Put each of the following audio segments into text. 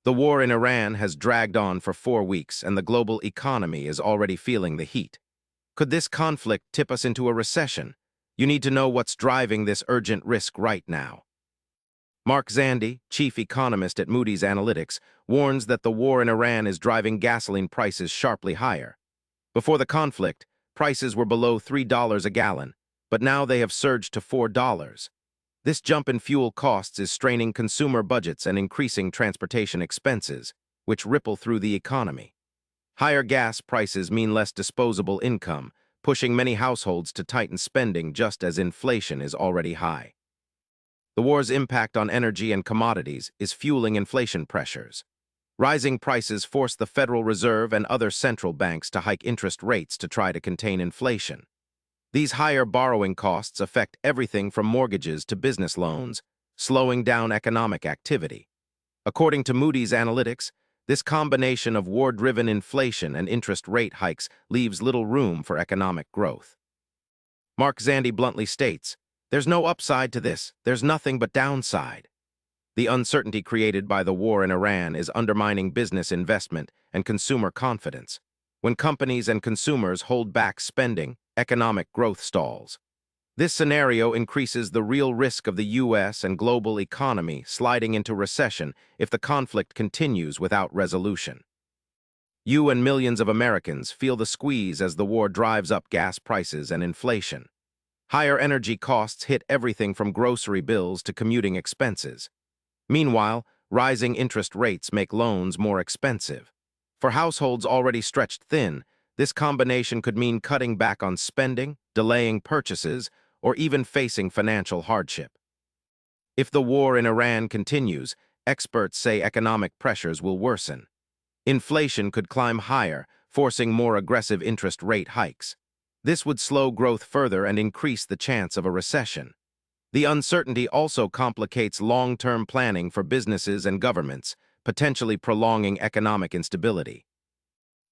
The war in Iran has dragged on for 4 weeks, and the global economy is already feeling the heat. Could this conflict tip us into a recession? You need to know what's driving this urgent risk right now. Mark Zandi, chief economist at Moody's Analytics, warns that the war in Iran is driving gasoline prices sharply higher. Before the conflict, prices were below $3 a gallon, but now they have surged to $4. This jump in fuel costs is straining consumer budgets and increasing transportation expenses, which ripple through the economy. Higher gas prices mean less disposable income, pushing many households to tighten spending just as inflation is already high. The war's impact on energy and commodities is fueling inflation pressures. Rising prices force the Federal Reserve and other central banks to hike interest rates to try to contain inflation. These higher borrowing costs affect everything from mortgages to business loans, slowing down economic activity. According to Moody's Analytics, this combination of war-driven inflation and interest rate hikes leaves little room for economic growth. Mark Zandi bluntly states, "There's no upside to this, there's nothing but downside." The uncertainty created by the war in Iran is undermining business investment and consumer confidence. When companies and consumers hold back spending, economic growth stalls. This scenario increases the real risk of the U.S. and global economy sliding into recession if the conflict continues without resolution. You and millions of Americans feel the squeeze as the war drives up gas prices and inflation. Higher energy costs hit everything from grocery bills to commuting expenses. Meanwhile, rising interest rates make loans more expensive. For households already stretched thin, this combination could mean cutting back on spending, delaying purchases, or even facing financial hardship. If the war in Iran continues, experts say economic pressures will worsen. Inflation could climb higher, forcing more aggressive interest rate hikes. This would slow growth further and increase the chance of a recession. The uncertainty also complicates long-term planning for businesses and governments, potentially prolonging economic instability.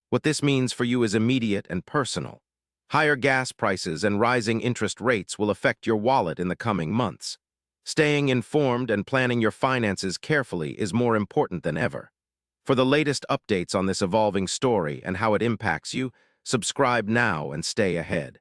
What this means for you is immediate and personal. Higher gas prices and rising interest rates will affect your wallet in the coming months. Staying informed and planning your finances carefully is more important than ever. For the latest updates on this evolving story and how it impacts you, subscribe now and stay ahead.